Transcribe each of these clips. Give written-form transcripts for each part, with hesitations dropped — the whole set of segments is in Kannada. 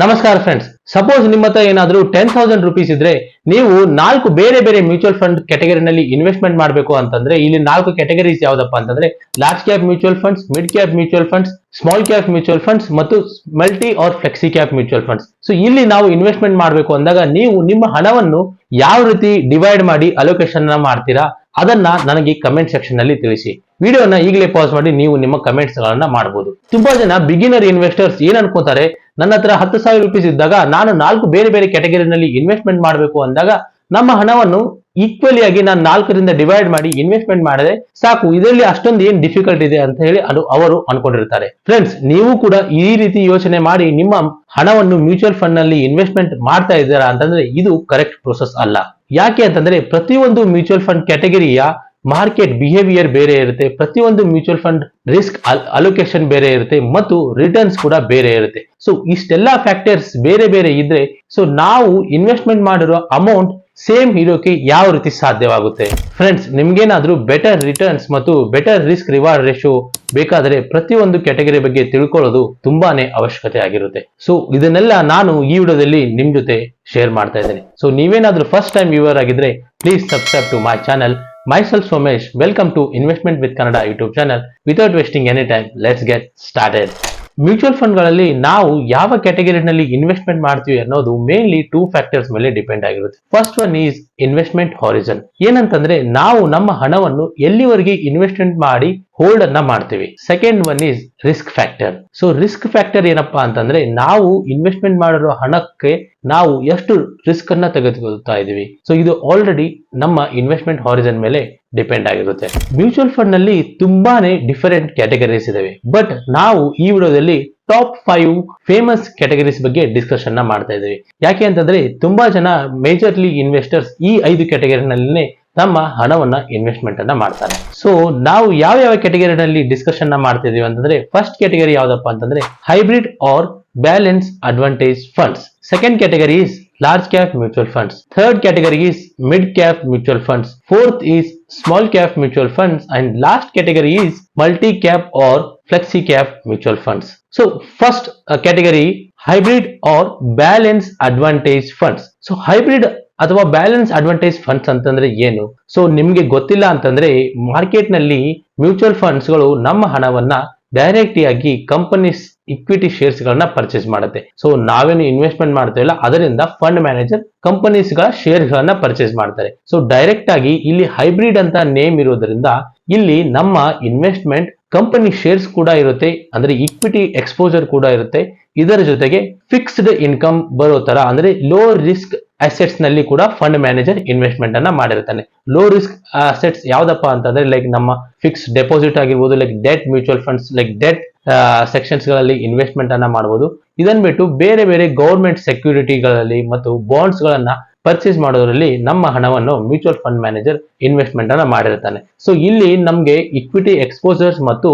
ನಮಸ್ಕಾರ ಫ್ರೆಂಡ್ಸ್. ಸಪೋಸ್ ನಿಮ್ಮ ಹತ್ರ ಏನಾದರೂ 10,000 rupees ಇದ್ರೆ ನೀವು 4 ಬೇರೆ ಬೇರೆ ಮ್ಯೂಚುವಲ್ ಫಂಡ್ ಕ್ಯಾಟಗರಿನಲ್ಲಿ ಇನ್ವೆಸ್ಟ್ಮೆಂಟ್ ಮಾಡಬೇಕು ಅಂತಂದ್ರೆ ಇಲ್ಲಿ 4 ಕ್ಯಾಟಗರೀಸ್ ಯಾವ್ದಪ್ಪ ಅಂತಂದ್ರೆ large cap mutual funds, mid cap mutual funds, small cap mutual funds ಮತ್ತು multi or flexi cap mutual funds. So ಇಲ್ಲಿ ನಾವು ಇನ್ವೆಸ್ಟ್ಮೆಂಟ್ ಮಾಡಬೇಕು ಅಂದಾಗ ನೀವು ನಿಮ್ಮ ಹಣವನ್ನು ಯಾವ ರೀತಿ ಡಿವೈಡ್ ಮಾಡಿ ಅಲೋಕೇಶನ್ ಮಾಡ್ತೀರಾ ಅದನ್ನ ನನಗೆ ಕಮೆಂಟ್ ಸೆಕ್ಷನ್ ನಲ್ಲಿ ತಿಳಿಸಿ. ವಿಡಿಯೋನ ಈಗಲೇ ಪಾಸ್ ಮಾಡಿ ನೀವು ನಿಮ್ಮ ಕಮೆಂಟ್ಸ್ ಗಳನ್ನ ಮಾಡಬಹುದು. ತುಂಬಾ ಜನ ಬಿಗಿನರ್ ಇನ್ವೆಸ್ಟರ್ಸ್ ಏನ್ ಅನ್ಕೋತಾರೆ, ನನ್ನ ಹತ್ರ 10,000 ರೂಪೀಸ್ ಇದ್ದಾಗ ನಾನು 4 ಬೇರೆ ಬೇರೆ ಕ್ಯಾಟಗರಿನಲ್ಲಿ ಇನ್ವೆಸ್ಟ್ಮೆಂಟ್ ಮಾಡಬೇಕು ಅಂದಾಗ ನಮ್ಮ ಹಣವನ್ನು ಈಕ್ವಲಿ ಆಗಿ ನಾನು 4ರಿಂದ ಡಿವೈಡ್ ಮಾಡಿ ಇನ್ವೆಸ್ಟ್ಮೆಂಟ್ ಮಾಡಿದ್ರೆ ಸಾಕು, ಇದರಲ್ಲಿ ಅಷ್ಟೊಂದು ಏನ್ ಡಿಫಿಕಲ್ಟ್ ಇದೆ ಅಂತ ಹೇಳಿ ಅವರು ಅನ್ಕೊಂಡಿರ್ತಾರೆ. ಫ್ರೆಂಡ್ಸ್, ನೀವು ಕೂಡ ಈ ರೀತಿ ಯೋಚನೆ ಮಾಡಿ ನಿಮ್ಮ ಹಣವನ್ನು ಮ್ಯೂಚುವಲ್ ಫಂಡ್ ನಲ್ಲಿ ಇನ್ವೆಸ್ಟ್ಮೆಂಟ್ ಮಾಡ್ತಾ ಇದ್ದೀರಾ ಅಂತಂದ್ರೆ ಇದು ಕರೆಕ್ಟ್ ಪ್ರೊಸೆಸ್ ಅಲ್ಲ. ಯಾಕೆ ಅಂತಂದ್ರೆ ಪ್ರತಿಯೊಂದು ಮ್ಯೂಚುವಲ್ ಫಂಡ್ ಕ್ಯಾಟಗರಿಯ ಮಾರ್ಕೆಟ್ ಬಿಹೇವಿಯರ್ ಬೇರೆ ಇರುತ್ತೆ, ಪ್ರತಿಯೊಂದು ಮ್ಯೂಚುವಲ್ ಫಂಡ್ ರಿಸ್ಕ್ ಅಲೋಕೇಶನ್ ಬೇರೆ ಇರುತ್ತೆ ಮತ್ತು ರಿಟರ್ನ್ಸ್ ಕೂಡ ಬೇರೆ ಇರುತ್ತೆ. ಸೊ ಇಷ್ಟೆಲ್ಲಾ ಫ್ಯಾಕ್ಟರ್ಸ್ ಬೇರೆ ಬೇರೆ ಇದ್ರೆ ಸೊ ನಾವು ಇನ್ವೆಸ್ಟ್ಮೆಂಟ್ ಮಾಡಿರೋ ಅಮೌಂಟ್ ಸೇಮ್ ಇರೋಕೆ ಯಾವ ರೀತಿ ಸಾಧ್ಯವಾಗುತ್ತೆ? ಫ್ರೆಂಡ್ಸ್, ನಿಮ್ಗೇನಾದ್ರೂ ಬೆಟರ್ ರಿಟರ್ನ್ಸ್ ಮತ್ತು ಬೆಟರ್ ರಿಸ್ಕ್ ರಿವಾರ್ಡ್ ರೇಷಿಯೋ ಬೇಕಾದ್ರೆ ಪ್ರತಿಯೊಂದು ಕ್ಯಾಟಗರಿ ಬಗ್ಗೆ ತಿಳ್ಕೊಳ್ಳೋದು ತುಂಬಾನೇ ಅವಶ್ಯಕತೆ ಆಗಿರುತ್ತೆ. ಸೊ ಇದನ್ನೆಲ್ಲ ನಾನು ಈ ವಿಡಿಯೋದಲ್ಲಿ ನಿಮ್ ಜೊತೆ ಶೇರ್ ಮಾಡ್ತಾ ಇದ್ದೇನೆ. ಸೊ ನೀವೇನಾದ್ರೂ ಫಸ್ಟ್ ಟೈಮ್ ವ್ಯೂವರ್ ಆಗಿದ್ರೆ please subscribe to my channel. Myself Somesh, welcome to Investment with Kannada YouTube channel. Without wasting any time, let's get started. Mutual fund ಗಳಲ್ಲಿ ನಾವು ಯಾವ ಕ್ಯಾಟಗರಿನಲ್ಲಿ ಇನ್ವೆಸ್ಟ್ಮೆಂಟ್ ಮಾಡ್ತೀವಿ ಅನ್ನೋದು ಮೇನ್ಲಿ 2 ಫ್ಯಾಕ್ಟರ್ಸ್ ಮೇಲೆ ಡಿಪೆಂಡ್ ಆಗಿರುತ್ತೆ. First one is investment horizon. ಏನಂತಂದ್ರೆ ನಾವು ನಮ್ಮ ಹಣವನ್ನು ಎಲ್ಲಿವರೆಗೆ ಇನ್ವೆಸ್ಟ್ಮೆಂಟ್ ಮಾಡಿ ಹೋಲ್ಡ್ ಅನ್ನ ಮಾಡ್ತೀವಿ. Second one is risk factor. So risk factor ಏನಪ್ಪಾ ಅಂತಂದ್ರೆ ನಾವು ಇನ್ವೆಸ್ಟ್ಮೆಂಟ್ ಮಾಡಿರೋ ಹಣಕ್ಕೆ ನಾವು ಎಷ್ಟು ರಿಸ್ಕ್ ಅನ್ನ ತೆಗೆದುಕೊಳ್ತಾ ಇದೀವಿ. ಸೊ ಇದು ಆಲ್ರೆಡಿ ನಮ್ಮ ಇನ್ವೆಸ್ಟ್ಮೆಂಟ್ ಹಾರಿಜನ್ ಮೇಲೆ ಡಿಪೆಂಡ್ ಆಗಿರುತ್ತೆ. ಮ್ಯೂಚುವಲ್ ಫಂಡ್ ನಲ್ಲಿ ತುಂಬಾನೇ ಡಿಫರೆಂಟ್ ಕ್ಯಾಟಗರೀಸ್ ಇದಾವೆ, ಬಟ್ ನಾವು ಈ ವಿಡಿಯೋದಲ್ಲಿ ಟಾಪ್ 5 ಫೇಮಸ್ ಕ್ಯಾಟಗರೀಸ್ ಬಗ್ಗೆ ಡಿಸ್ಕಷನ್ ಮಾಡ್ತಾ ಇದ್ದೀವಿ. ಯಾಕೆ ಅಂತಂದ್ರೆ ತುಂಬಾ ಜನ ಮೇಜರ್ಲಿ ಇನ್ವೆಸ್ಟರ್ಸ್ ಈ 5 ಕ್ಯಾಟಗರಿನಲ್ಲೇ ನಮ್ಮ ಹಣವನ್ನ ಇನ್ವೆಸ್ಟ್ಮೆಂಟ್ ಅನ್ನ ಮಾಡ್ತಾರೆ. ಸೊ ನಾವು ಯಾವ ಕ್ಯಾಟಗರಿನಲ್ಲಿ ಡಿಸ್ಕಷನ್ ಮಾಡ್ತಾ ಇದೀವಿ ಅಂತಂದ್ರೆ ಫಸ್ಟ್ ಕ್ಯಾಟಗರಿ ಯಾವ್ದಪ್ಪ ಅಂತಂದ್ರೆ hybrid or balance advantage funds. Second category is large cap mutual funds. Third category is mid cap mutual funds. Fourth is small cap mutual funds, and last category is multi cap or flexi cap mutual funds. So first category hybrid or balance advantage funds. So hybrid ಅಥವಾ ಬ್ಯಾಲೆನ್ಸ್ ಅಡ್ವಾಂಟೇಜ್ ಫಂಡ್ಸ್ ಅಂತಂದ್ರೆ ಏನು? ಸೊ ನಿಮ್ಗೆ ಗೊತ್ತಿಲ್ಲ ಅಂತಂದ್ರೆ ಮಾರ್ಕೆಟ್ ನಲ್ಲಿ ಮ್ಯೂಚುವಲ್ ಫಂಡ್ಸ್ ಗಳು ನಮ್ಮ ಹಣವನ್ನ ಡೈರೆಕ್ಟ್ ಆಗಿ ಕಂಪನೀಸ್ ಇಕ್ವಿಟಿ ಶೇರ್ಸ್ ಗಳನ್ನ ಪರ್ಚೇಸ್ ಮಾಡುತ್ತೆ. ಸೊ ನಾವೇನು ಇನ್ವೆಸ್ಟ್ಮೆಂಟ್ ಮಾಡ್ತೇವಲ್ಲ ಅದರಿಂದ ಫಂಡ್ ಮ್ಯಾನೇಜರ್ ಕಂಪನೀಸ್ ಗಳ ಶೇರ್ ಗಳನ್ನ ಪರ್ಚೇಸ್ ಮಾಡ್ತಾರೆ. ಸೊ ಡೈರೆಕ್ಟ್ ಆಗಿ ಇಲ್ಲಿ ಹೈಬ್ರಿಡ್ ಅಂತ ನೇಮ್ ಇರೋದ್ರಿಂದ ಇಲ್ಲಿ ನಮ್ಮ ಇನ್ವೆಸ್ಟ್ಮೆಂಟ್ ಕಂಪನಿ ಶೇರ್ಸ್ ಕೂಡ ಇರುತ್ತೆ, ಅಂದ್ರೆ ಇಕ್ವಿಟಿ ಎಕ್ಸ್ಪೋಜರ್ ಕೂಡ ಇರುತ್ತೆ. ಇದರ ಜೊತೆಗೆ ಫಿಕ್ಸ್ಡ್ ಇನ್ಕಮ್ ಬರೋ ತರ ಅಂದ್ರೆ ಲೋ ರಿಸ್ಕ್ ಅಸೆಟ್ಸ್ ನಲ್ಲಿ ಕೂಡ ಫಂಡ್ ಮ್ಯಾನೇಜರ್ ಇನ್ವೆಸ್ಟ್ಮೆಂಟ್ ಅನ್ನ ಮಾಡಿರ್ತಾನೆ. ಲೋ ರಿಸ್ಕ್ ಅಸೆಟ್ಸ್ ಯಾವ್ದಪ್ಪ ಅಂತಂದ್ರೆ ಲೈಕ್ ನಮ್ಮ ಫಿಕ್ಸ್ ಡೆಪಾಸಿಟ್ ಆಗಿರ್ಬೋದು, like debt mutual funds, like debt sections ಗಳಲ್ಲಿ ಇನ್ವೆಸ್ಟ್ಮೆಂಟ್ ಅನ್ನ ಮಾಡಬಹುದು. ಇದನ್ ಬಿಟ್ಟು ಬೇರೆ ಬೇರೆ ಗವರ್ಮೆಂಟ್ ಸೆಕ್ಯೂರಿಟಿಗಳಲ್ಲಿ ಮತ್ತು ಬಾಂಡ್ಸ್ ಗಳನ್ನ ಪರ್ಚೇಸ್ ಮಾಡೋದ್ರಲ್ಲಿ ನಮ್ಮ ಹಣವನ್ನು ಮ್ಯೂಚುವಲ್ ಫಂಡ್ ಮ್ಯಾನೇಜರ್ ಇನ್ವೆಸ್ಟ್ಮೆಂಟ್ ಅನ್ನ ಮಾಡಿರ್ತಾನೆ. ಸೊ ಇಲ್ಲಿ ನಮ್ಗೆ ಇಕ್ವಿಟಿ ಎಕ್ಸ್ಪೋಜರ್ಸ್ ಮತ್ತು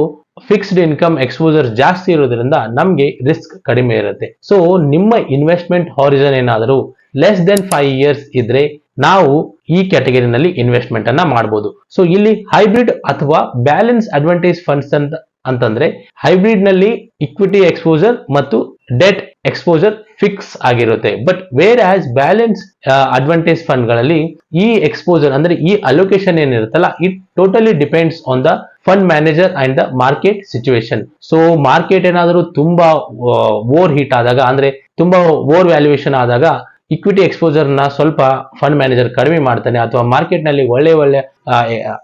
ಫಿಕ್ಸ್ಡ್ ಇನ್ಕಮ್ ಎಕ್ಸ್ಪೋಜರ್ ಜಾಸ್ತಿ ಇರೋದ್ರಿಂದ ನಮ್ಗೆ ರಿಸ್ಕ್ ಕಡಿಮೆ ಇರುತ್ತೆ. ಸೊ ನಿಮ್ಮ ಇನ್ವೆಸ್ಟ್ಮೆಂಟ್ ಹಾರಿಜನ್ ಏನಾದರೂ ಲೆಸ್ ದೆನ್ 5 years ಇದ್ರೆ ನಾವು ಈ ಕ್ಯಾಟಗರಿನಲ್ಲಿ ಇನ್ವೆಸ್ಟ್ಮೆಂಟ್ ಅನ್ನ ಮಾಡಬಹುದು. ಸೊ ಇಲ್ಲಿ ಹೈಬ್ರಿಡ್ ಅಥವಾ ಬ್ಯಾಲೆನ್ಸ್ ಅಡ್ವಾಂಟೇಜ್ ಫಂಡ್ಸ್ ಅಂತಂದ್ರೆ ಹೈಬ್ರಿಡ್ ನಲ್ಲಿ ಇಕ್ವಿಟಿ ಎಕ್ಸ್ಪೋಜರ್ ಮತ್ತು ಡೆಟ್ ಎಕ್ಸ್ಪೋಜರ್ ಫಿಕ್ಸ್ ಆಗಿರುತ್ತೆ. But whereas balance advantage fund ಗಳಲ್ಲಿ ಈ ಎಕ್ಸ್ಪೋಜರ್ ಅಂದ್ರೆ ಈ ಅಲೋಕೇಶನ್ ಏನಿರುತ್ತಲ್ಲ it totally depends on the fund manager and the market situation. So market ಏನಾದರೂ ತುಂಬಾ ಓವರ್ ಹೀಟ್ ಆದಾಗ ಅಂದ್ರೆ ತುಂಬಾ ಓವರ್ ವ್ಯಾಲ್ಯೂಯೇಷನ್ ಆದಾಗ ಇಕ್ವಿಟಿ ಎಕ್ಸ್ಪೋಜರ್ ನ ಸ್ವಲ್ಪ ಫಂಡ್ ಮ್ಯಾನೇಜರ್ ಕಡಿಮೆ ಮಾಡ್ತಾನೆ, ಅಥವಾ ಮಾರ್ಕೆಟ್ ನಲ್ಲಿ ಒಳ್ಳೆ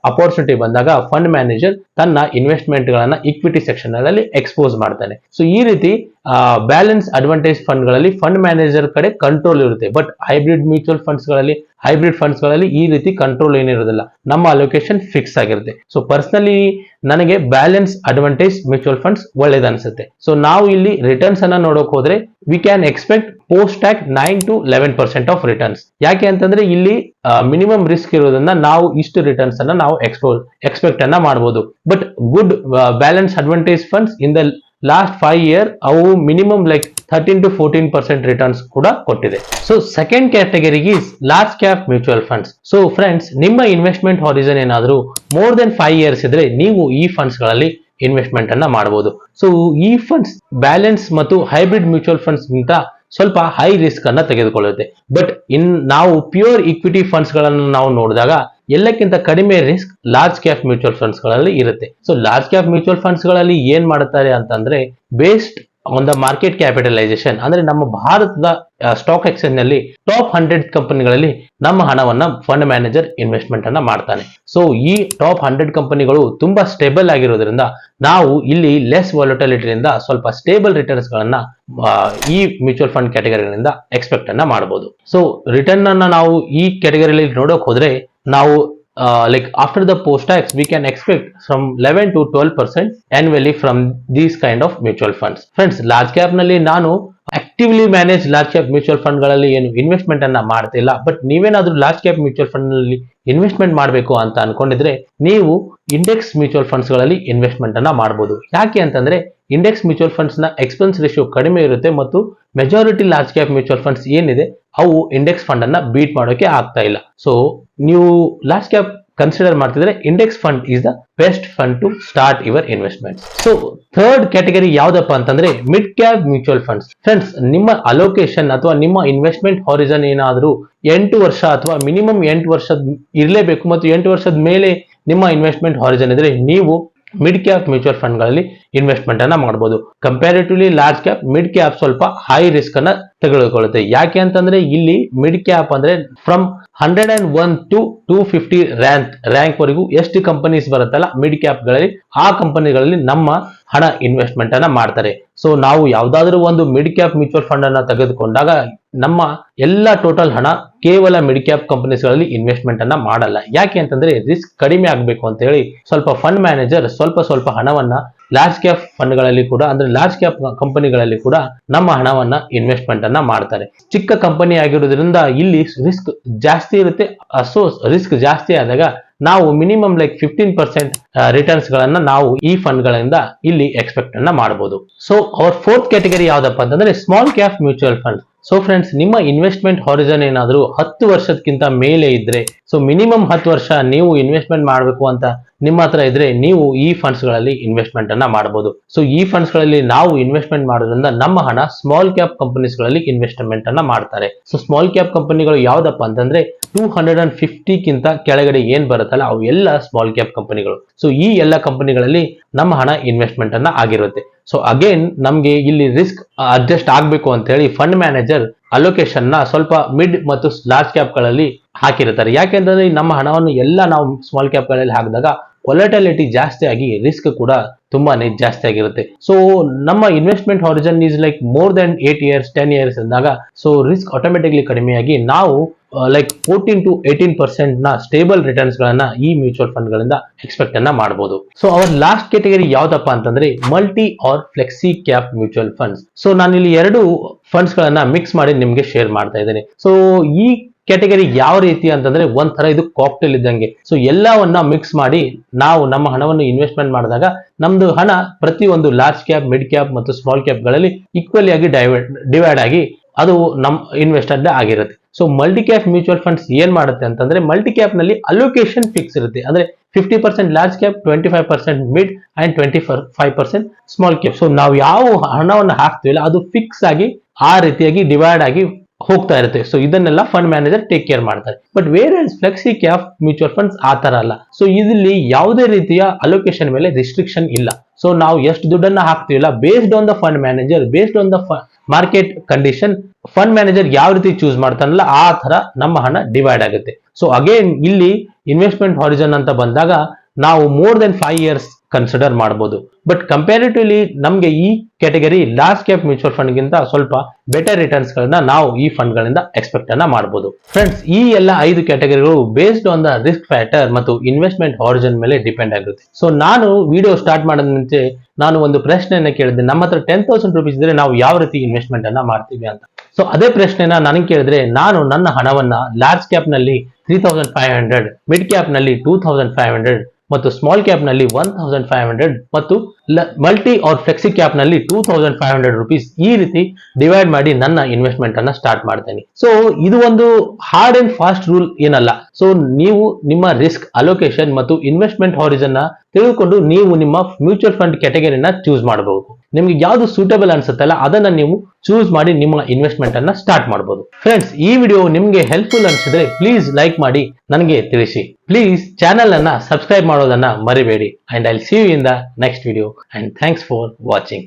ಅಪರ್ಚುನಿಟಿ ಬಂದಾಗ ಫಂಡ್ ಮ್ಯಾನೇಜರ್ ತನ್ನ ಇನ್ವೆಸ್ಟ್ಮೆಂಟ್ ಗಳನ್ನ ಇಕ್ವಿಟಿ ಸೆಕ್ಷನ್ ಗಳಲ್ಲಿ ಎಕ್ಸ್ಪೋಸ್ ಮಾಡ್ತಾನೆ. ಸೊ ಈ ರೀತಿ ಬ್ಯಾಲೆನ್ಸ್ ಅಡ್ವಾಂಟೇಜ್ ಫಂಡ್ ಗಳಲ್ಲಿ ಫಂಡ್ ಮ್ಯಾನೇಜರ್ ಕಡೆ ಕಂಟ್ರೋಲ್ ಇರುತ್ತೆ. ಬಟ್ ಹೈಬ್ರಿಡ್ ಮ್ಯೂಚುವಲ್ ಫಂಡ್ಸ್ ಗಳಲ್ಲಿ ಈ ರೀತಿ ಕಂಟ್ರೋಲ್ ಏನಿರೋದಿಲ್ಲ, ನಮ್ಮ ಅಲೋಕೇಶನ್ ಫಿಕ್ಸ್ ಆಗಿರುತ್ತೆ. ಸೊ ಪರ್ಸನಲಿ ನನಗೆ ಬ್ಯಾಲೆನ್ಸ್ ಅಡ್ವಾಂಟೇಜ್ ಮ್ಯೂಚುವಲ್ ಫಂಡ್ಸ್ ಒಳ್ಳೇದನ್ಸುತ್ತೆ. ಸೊ ನಾವು ಇಲ್ಲಿ ರಿಟರ್ನ್ಸ್ ಅನ್ನ ನೋಡೋಕೆ ಹೋದ್ರೆ we can expect post tax 9 to 11% of returns. ಯಾಕೆ ಅಂತಂದ್ರೆ ಇಲ್ಲಿ ಮಿನಿಮಮ್ ರಿಸ್ಕ್ ಇರೋದ್ರಿಂದ ನಾವು ಇಷ್ಟು ರಿಟರ್ನ್ಸ್ ಅನ್ನ ನಾವು ಎಕ್ಸ್ಪೆಕ್ಟ್ ಅನ್ನ ಮಾಡಬಹುದು. But good balance advantage funds in the last 5 year ಅವು ಮಿನಿಮಮ್ ಲೈಕ್ 13 to 14% ರಿಟರ್ನ್ಸ್ ಕೂಡ ಕೊಟ್ಟಿದೆ. So second category is large cap mutual funds. So friends, ನಿಮ್ಮ ಇನ್ವೆಸ್ಟ್ಮೆಂಟ್ ಹಾರಿಜನ್ ಏನಾದರೂ ಮೋರ್ ದೆನ್ 5 years ಇದ್ರೆ ನೀವು ಈ ಫಂಡ್ಸ್ ಗಳಲ್ಲಿ ಇನ್ವೆಸ್ಟ್ಮೆಂಟ್ ಅನ್ನ ಮಾಡಬಹುದು. ಸೊ ಈ ಫಂಡ್ಸ್ ಬ್ಯಾಲೆನ್ಸ್ ಮತ್ತು ಹೈಬ್ರಿಡ್ ಮ್ಯೂಚುವಲ್ ಫಂಡ್ಸ್ ಗಿಂತ ಸ್ವಲ್ಪ ಹೈ ರಿಸ್ಕ್ ಅನ್ನ ತೆಗೆದುಕೊಳ್ಳುತ್ತೆ. ಬಟ್ ನಾವು ಪ್ಯೂರ್ ಇಕ್ವಿಟಿ ಫಂಡ್ಸ್ ಗಳನ್ನು ನಾವು ನೋಡಿದಾಗ ಎಲ್ಲಕ್ಕಿಂತ ಕಡಿಮೆ risk large cap mutual funds ಗಳಲ್ಲಿ ಇರುತ್ತೆ. So large cap mutual funds ಗಳಲ್ಲಿ ಏನ್ ಮಾಡುತ್ತಾರೆ ಅಂತಂದ್ರೆ based on the market capitalisation, ಅಂದ್ರೆ ನಮ್ಮ ಭಾರತದ ಸ್ಟಾಕ್ ಎಕ್ಸ್ಚೇಂಜ್ ನಲ್ಲಿ ಟಾಪ್ 100 ಕಂಪನಿಗಳಲ್ಲಿ ನಮ್ಮ ಹಣವನ್ನ ಫಂಡ್ ಮ್ಯಾನೇಜರ್ ಇನ್ವೆಸ್ಟ್ಮೆಂಟ್ ಅನ್ನ ಮಾಡ್ತಾನೆ. ಸೊ ಈ ಟಾಪ್ 100 ಕಂಪನಿಗಳು ತುಂಬಾ ಸ್ಟೇಬಲ್ ಆಗಿರೋದ್ರಿಂದ ನಾವು ಇಲ್ಲಿ ಲೆಸ್ ವಾಲಟಿಲಿಟಿಯಿಂದ ಸ್ವಲ್ಪ ಸ್ಟೇಬಲ್ ರಿಟರ್ನ್ಸ್ ಗಳನ್ನ ಈ ಮ್ಯೂಚುವಲ್ ಫಂಡ್ ಕ್ಯಾಟಗರಿಗಳಿಂದ ಎಕ್ಸ್ಪೆಕ್ಟ್ ಅನ್ನ ಮಾಡಬಹುದು. ಸೊ ರಿಟರ್ನ್ ಅನ್ನ ನಾವು ಈ ಕ್ಯಾಟಗರಿಯಲ್ಲಿ ನೋಡೋಕ್ ಹೋದ್ರೆ ನಾವು like after the post tax we can expect from 11 to 12% annually from these kind of mutual funds. Friends, large cap ನಲ್ಲಿ ನಾನು actively manage large cap mutual fund ಗಳಲ್ಲಿ ಏನು ಇನ್ವೆಸ್ಟ್ಮೆಂಟ್ ಅನ್ನ ಮಾಡ್ತಿಲ್ಲ. ಬಟ್ ನೀವೇನಾದ್ರೂ ಲಾರ್ಜ್ ಕ್ಯಾಪ್ ಮ್ಯೂಚುವಲ್ ಫಂಡ್ ನಲ್ಲಿ ಇನ್ವೆಸ್ಟ್ಮೆಂಟ್ ಮಾಡಬೇಕು ಅಂತ ಅನ್ಕೊಂಡಿದ್ರೆ ನೀವು ಇಂಡೆಕ್ಸ್ ಮ್ಯೂಚುವಲ್ ಫಂಡ್ಸ್ ಗಳಲ್ಲಿ ಇನ್ವೆಸ್ಟ್ಮೆಂಟ್ ಅನ್ನ ಮಾಡಬಹುದು. ಯಾಕೆ ಅಂತಂದ್ರೆ ಇಂಡೆಕ್ಸ್ ಮ್ಯೂಚುವಲ್ ಫಂಡ್ಸ್ ನ ಎಕ್ಸ್ಪೆನ್ಸ್ ರೇಷಿಯೋ ಕಡಿಮೆ ಇರುತ್ತೆ ಮತ್ತು majority large cap mutual funds ಏನಿದೆ ಅವು ಇಂಡೆಕ್ಸ್ ಫಂಡ್ ಅನ್ನ ಬೀಟ್ ಮಾಡೋಕೆ ಆಗ್ತಾ ಇಲ್ಲ. ಸೊ ನೀವು ಲಾರ್ಜ್ ಕ್ಯಾಪ್ ಕನ್ಸಿಡರ್ ಮಾಡ್ತಿದ್ರೆ index fund is the best fund to start your investment. So third category ಯಾವ್ದಪ್ಪ ಅಂತಂದ್ರೆ mid cap mutual funds. Friends, ನಿಮ್ಮ ಅಲೋಕೇಶನ್ ಅಥವಾ ನಿಮ್ಮ ಇನ್ವೆಸ್ಟ್ಮೆಂಟ್ ಹಾರಿಜನ್ ಏನಾದರೂ 8 ವರ್ಷ ಅಥವಾ ಮಿನಿಮಮ್ 8 ವರ್ಷದ ಇರಲೇಬೇಕು ಮತ್ತು 8 ವರ್ಷದ ಮೇಲೆ ನಿಮ್ಮ ಇನ್ವೆಸ್ಟ್ಮೆಂಟ್ ಹಾರಿಜನ್ ಇದ್ರೆ ನೀವು ಮಿಡ್ ಕ್ಯಾಪ್ ಮ್ಯೂಚುವಲ್ ಫಂಡ್ ಗಳಲ್ಲಿ ಇನ್ವೆಸ್ಟ್ಮೆಂಟ್ ಅನ್ನ ಮಾಡಬಹುದು. Comparatively large cap, mid cap ಸ್ವಲ್ಪ ಹೈ ರಿಸ್ಕ್ ಅನ್ನ ತೆಗೆದುಕೊಳ್ಳುತ್ತೆ. ಯಾಕೆ ಅಂತಂದ್ರೆ ಇಲ್ಲಿ ಮಿಡ್ ಕ್ಯಾಪ್ ಅಂದ್ರೆ ಫ್ರಮ್ 101 to 250 ರ್ಯಾಂಕ್ ವರೆಗೂ ಎಷ್ಟು ಕಂಪನೀಸ್ ಬರುತ್ತಲ್ಲ ಮಿಡ್ ಕ್ಯಾಪ್ ಗಳಲ್ಲಿ, ಆ ಕಂಪನಿಗಳಲ್ಲಿ ನಮ್ಮ ಹಣ ಇನ್ವೆಸ್ಟ್ಮೆಂಟ್ ಅನ್ನ ಮಾಡ್ತಾರೆ. ಸೊ ನಾವು ಯಾವ್ದಾದ್ರು ಒಂದು ಮಿಡ್ ಕ್ಯಾಪ್ ಮ್ಯೂಚುವಲ್ ಫಂಡ್ ಅನ್ನ ತೆಗೆದುಕೊಂಡಾಗ ನಮ್ಮ ಎಲ್ಲ ಟೋಟಲ್ ಹಣ ಕೇವಲ ಮಿಡ್ ಕ್ಯಾಪ್ ಕಂಪನೀಸ್ ಗಳಲ್ಲಿ ಇನ್ವೆಸ್ಟ್ಮೆಂಟ್ ಅನ್ನ ಮಾಡಲ್ಲ. ಯಾಕೆ ಅಂತಂದ್ರೆ ರಿಸ್ಕ್ ಕಡಿಮೆ ಆಗ್ಬೇಕು ಅಂತ ಹೇಳಿ ಸ್ವಲ್ಪ ಫಂಡ್ ಮ್ಯಾನೇಜರ್ ಸ್ವಲ್ಪ ಹಣವನ್ನ ಲಾರ್ಜ್ ಕ್ಯಾಪ್ ಫಂಡ್ ಗಳಲ್ಲಿ ಕೂಡ, ಅಂದ್ರೆ ಲಾರ್ಜ್ ಕ್ಯಾಪ್ ಕಂಪನಿಗಳಲ್ಲಿ ಕೂಡ ನಮ್ಮ ಹಣವನ್ನ ಇನ್ವೆಸ್ಟ್ಮೆಂಟ್ ಅನ್ನ ಮಾಡ್ತಾರೆ. ಚಿಕ್ಕ ಕಂಪನಿ ಆಗಿರೋದ್ರಿಂದ ಇಲ್ಲಿ ರಿಸ್ಕ್ ಜಾಸ್ತಿ ಇರುತ್ತೆ. ಸೊ ರಿಸ್ಕ್ ಜಾಸ್ತಿ ಆದಾಗ ನಾವು ಮಿನಿಮಮ್ 15% ರಿಟರ್ನ್ಸ್ ಗಳನ್ನ ನಾವು ಈ ಫಂಡ್ ಗಳಿಂದ ಇಲ್ಲಿ ಎಕ್ಸ್ಪೆಕ್ಟ್ ಅನ್ನ ಮಾಡಬಹುದು. ಸೊ ಅವರ್ ಫೋರ್ತ್ ಕ್ಯಾಟಗರಿ ಯಾವ್ದಪ್ಪ ಅಂತಂದ್ರೆ small cap mutual fund. So friends, ನಿಮ್ಮ ಇನ್ವೆಸ್ಟ್ಮೆಂಟ್ ಹಾರಿಜನ್ ಏನಾದರೂ 10 ವರ್ಷಕ್ಕಿಂತ ಮೇಲೆ ಇದ್ರೆ, ಸೊ ಮಿನಿಮಮ್ 10 ವರ್ಷ ನೀವು ಇನ್ವೆಸ್ಟ್ಮೆಂಟ್ ಮಾಡಬೇಕು ಅಂತ ನಿಮ್ಮ ಹತ್ರ ಇದ್ರೆ ನೀವು ಈ ಫಂಡ್ಸ್ ಗಳಲ್ಲಿ ಇನ್ವೆಸ್ಟ್ಮೆಂಟ್ ಅನ್ನ ಮಾಡಬಹುದು. ಸೊ ಈ ಫಂಡ್ಸ್ ಗಳಲ್ಲಿ ನಾವು ಇನ್ವೆಸ್ಟ್ಮೆಂಟ್ ಮಾಡೋದ್ರಿಂದ ನಮ್ಮ ಹಣ ಸ್ಮಾಲ್ ಕ್ಯಾಪ್ ಕಂಪನೀಸ್ ಗಳಲ್ಲಿ ಇನ್ವೆಸ್ಟ್ಮೆಂಟ್ ಅನ್ನ ಮಾಡ್ತಾರೆ. ಸೊ ಸ್ಮಾಲ್ ಕ್ಯಾಪ್ ಕಂಪನಿಗಳು ಯಾವ್ದಪ್ಪ ಅಂತಂದ್ರೆ 250 ಕಿಂತ ಕೆಳಗಡೆ ಏನ್ ಬರುತ್ತಲ್ಲ ಅವು ಎಲ್ಲ ಸ್ಮಾಲ್ ಕ್ಯಾಪ್ ಕಂಪನಿಗಳು. ಸೊ ಈ ಎಲ್ಲ ಕಂಪನಿಗಳಲ್ಲಿ ನಮ್ಮ ಹಣ ಇನ್ವೆಸ್ಟ್ಮೆಂಟ್ ಅನ್ನ ಆಗಿರುತ್ತೆ. ಸೊ ಅಗೇನ್ ನಮ್ಗೆ ಇಲ್ಲಿ ರಿಸ್ಕ್ ಅಡ್ಜಸ್ಟ್ ಆಗ್ಬೇಕು ಅಂತ ಹೇಳಿ ಫಂಡ್ ಮ್ಯಾನೇಜರ್ ಅಲೋಕೇಶನ್ ನ ಸ್ವಲ್ಪ ಮಿಡ್ ಮತ್ತು ಲಾರ್ಜ್ ಕ್ಯಾಪ್ ಗಳಲ್ಲಿ ಹಾಕಿರ್ತಾರೆ. ಯಾಕೆಂದ್ರೆ ನಮ್ಮ ಹಣವನ್ನು ಎಲ್ಲ ನಾವು ಸ್ಮಾಲ್ ಕ್ಯಾಪ್ ಗಳಲ್ಲಿ ಹಾಕಿದಾಗ ವಾಲಟಿಲಿಟಿ ಜಾಸ್ತಿ ಆಗಿ ರಿಸ್ಕ್ ಕೂಡ ತುಂಬಾನೇ ಜಾಸ್ತಿ ಆಗಿರುತ್ತೆ. ಸೊ ನಮ್ಮ investment horizon is more than 8 years 10 years ಅಂದಾಗ ಸೊ ರಿಸ್ಕ್ ಆಟೋಮೆಟಿಕ್ಲಿ ಕಡಿಮೆಯಾಗಿ ನಾವು 14 to 18% ನ ಸ್ಟೇಬಲ್ ರಿಟರ್ನ್ಸ್ ಗಳನ್ನ ಈ ಮ್ಯೂಚುವಲ್ ಫಂಡ್ ಗಳಿಂದ ಎಕ್ಸ್ಪೆಕ್ಟ್ ಅನ್ನ ಮಾಡಬಹುದು. ಸೊ ಅವರ್ ಲಾಸ್ಟ್ ಕ್ಯಾಟಗರಿ ಯಾವ್ದಪ್ಪ ಅಂತಂದ್ರೆ multi or flexi cap mutual funds. So ನಾನು ಇಲ್ಲಿ 2 ಫಂಡ್ಸ್ ಗಳನ್ನ ಮಿಕ್ಸ್ ಮಾಡಿ ನಿಮ್ಗೆ ಶೇರ್ ಮಾಡ್ತಾ ಇದ್ದೇನೆ. ಸೊ ಈ ಕ್ಯಾಟಗರಿ ಯಾವ ರೀತಿ ಅಂತಂದ್ರೆ ಒಂಥರ ಇದು ಕಾಕ್ಟೇಲ್ ಇದ್ದಂಗೆ. ಸೊ ಎಲ್ಲವನ್ನ ಮಿಕ್ಸ್ ಮಾಡಿ ನಾವು ನಮ್ಮ ಹಣವನ್ನು ಇನ್ವೆಸ್ಟ್ಮೆಂಟ್ ಮಾಡಿದಾಗ ನಮ್ದು ಹಣ ಪ್ರತಿಯೊಂದು ಲಾರ್ಜ್ ಕ್ಯಾಪ್, ಮಿಡ್ ಕ್ಯಾಪ್ ಮತ್ತು ಸ್ಮಾಲ್ ಕ್ಯಾಪ್ ಗಳಲ್ಲಿ ಈಕ್ವಲಿ ಆಗಿ ಡಿವೈಡ್ ಆಗಿ ಅದು ನಮ್ ಇನ್ವೆಸ್ಟೆಡ್ ಆಗಿರುತ್ತೆ. So multi cap mutual funds ಏನ್ ಮಾಡುತ್ತೆ ಅಂತಂದ್ರೆ ಮಲ್ಟಿ ಕ್ಯಾಪ್ ನಲ್ಲಿ ಅಲೋಕೇಶನ್ ಫಿಕ್ಸ್ ಇರುತ್ತೆ. ಅಂದ್ರೆ 50% large cap, 25% mid and 25% small cap. So ನಾವು ಯಾವ ಹಣವನ್ನು ಹಾಕ್ತೀವಲ್ಲ ಅದು ಫಿಕ್ಸ್ ಆಗಿ ಆ ರೀತಿಯಾಗಿ ಡಿವೈಡ್ ಆಗಿ ಹೋಗ್ತಾ ಇರುತ್ತೆ. ಸೊ ಇದನ್ನೆಲ್ಲ ಫಂಡ್ ಮ್ಯಾನೇಜರ್ ಟೇಕ್ ಕೇರ್ ಮಾಡ್ತಾರೆ. But where flexi cap mutual funds ಆ ತರ ಅಲ್ಲ. ಸೊ ಇಲ್ಲಿ ಯಾವುದೇ ರೀತಿಯ ಅಲೋಕೇಶನ್ ಮೇಲೆ ರಿಸ್ಟ್ರಿಕ್ಷನ್ ಇಲ್ಲ. ಸೊ ನಾವು ಎಷ್ಟು ದುಡ್ಡನ್ನ ಹಾಕ್ತೀವಿಲ್ಲ based on the fund manager, based on the market condition, fund manager ಯಾವ ರೀತಿ ಚೂಸ್ ಮಾಡ್ತಾನಲ್ಲ ಆ ತರ ನಮ್ಮ ಹಣ ಡಿವೈಡ್ ಆಗುತ್ತೆ. ಸೊ ಅಗೇನ್ ಇಲ್ಲಿ ಇನ್ವೆಸ್ಟ್ಮೆಂಟ್ ಹಾರಿಜನ್ ಅಂತ ಬಂದಾಗ ನಾವು ಮೋರ್ ದೆನ್ 5 years ಕನ್ಸಿಡರ್ ಮಾಡಬಹುದು. ಬಟ್ ಕಂಪ್ಯಾರಿಟಿವ್ಲಿ ನಮ್ಗೆ ಈ category large cap mutual fund ಗಿಂತ ಸ್ವಲ್ಪ ಬೆಟರ್ ರಿಟರ್ನ್ಸ್ ಗಳನ್ನ ನಾವು ಈ ಫಂಡ್ ಗಳಿಂದ ಎಕ್ಸ್ಪೆಕ್ಟ್ ಅನ್ನ ಮಾಡಬಹುದು. ಫ್ರೆಂಡ್ಸ್, ಈ ಎಲ್ಲ 5 ಕ್ಯಾಟಗರಿಗಳು based on the risk factor ಮತ್ತು ಇನ್ವೆಸ್ಟ್ಮೆಂಟ್ ಹಾರಿಜನ್ ಮೇಲೆ ಡಿಪೆಂಡ್ ಆಗಿರುತ್ತೆ. ಸೊ ನಾನು ವಿಡಿಯೋ ಸ್ಟಾರ್ಟ್ ಮಾಡೋದ್ ಮುಂಚೆ ನಾನು ಒಂದು ಪ್ರಶ್ನೆಯನ್ನ ಕೇಳಿದೆ, ನಮ್ಮ ಹತ್ರ 10,000 ರೂಪೀಸ್ ಇದ್ರೆ ನಾವು ಯಾವ ರೀತಿ ಇನ್ವೆಸ್ಟ್ಮೆಂಟ್ ಅನ್ನ ಮಾಡ್ತೀವಿ ಅಂತ. ಸೊ ಅದೇ ಪ್ರಶ್ನೆನ ನನಗೆ ಕೇಳಿದ್ರೆ ನಾನು ನನ್ನ ಹಣವನ್ನ ಲಾರ್ಜ್ ಕ್ಯಾಪ್ ನಲ್ಲಿ 3,500, ಮಿಡ್ ಕ್ಯಾಪ್ ನಲ್ಲಿ 2,500 ಮತ್ತು ಸ್ಮಾಲ್ ಕ್ಯಾಪ್ ನಲ್ಲಿ 1,500 ಮತ್ತು ಮಲ್ಟಿ ಆರ್ ಫ್ಲೆಕ್ಸಿ ಕ್ಯಾಪ್ ನಲ್ಲಿ 2,500 ರೂಪೀಸ್ ಈ ರೀತಿ ಡಿವೈಡ್ ಮಾಡಿ ನನ್ನ ಇನ್ವೆಸ್ಟ್ಮೆಂಟ್ ಅನ್ನ ಸ್ಟಾರ್ಟ್ ಮಾಡ್ತೇನೆ. ಸೊ ಇದು ಒಂದು ಹಾರ್ಡ್ ಅಂಡ್ ಫಾಸ್ಟ್ ರೂಲ್ ಏನಲ್ಲ. ಸೊ ನೀವು ನಿಮ್ಮ ರಿಸ್ಕ್ ಅಲೋಕೇಶನ್ ಮತ್ತು ಇನ್ವೆಸ್ಟ್ಮೆಂಟ್ ಹಾರಿಜನ್ ನ ತಿಳ್ಕೊಂಡು ನೀವು ನಿಮ್ಮ ಮ್ಯೂಚುವಲ್ ಫಂಡ್ ಕ್ಯಾಟಗರಿನ ಚೂಸ್ ಮಾಡಬಹುದು. ನಿಮ್ಗೆ ಯಾವ್ದು ಸೂಟಬಲ್ ಅನ್ಸುತ್ತಲ್ಲ ಅದನ್ನ ನೀವು ಚೂಸ್ ಮಾಡಿ ನಿಮ್ಮ ಇನ್ವೆಸ್ಟ್ಮೆಂಟ್ ಅನ್ನ ಸ್ಟಾರ್ಟ್ ಮಾಡಬಹುದು. ಫ್ರೆಂಡ್ಸ್, ಈ ವಿಡಿಯೋ ನಿಮ್ಗೆ ಹೆಲ್ಪ್ಫುಲ್ ಅನ್ಸಿದ್ರೆ ಪ್ಲೀಸ್ ಲೈಕ್ ಮಾಡಿ ನನಗೆ ತಿಳಿಸಿ. ಪ್ಲೀಸ್ ಚಾನೆಲ್ ಅನ್ನ ಸಬ್ಸ್ಕ್ರೈಬ್ ಮಾಡೋದನ್ನ ಮರಿಬೇಡಿ. And I will see you in the next video and thanks for watching.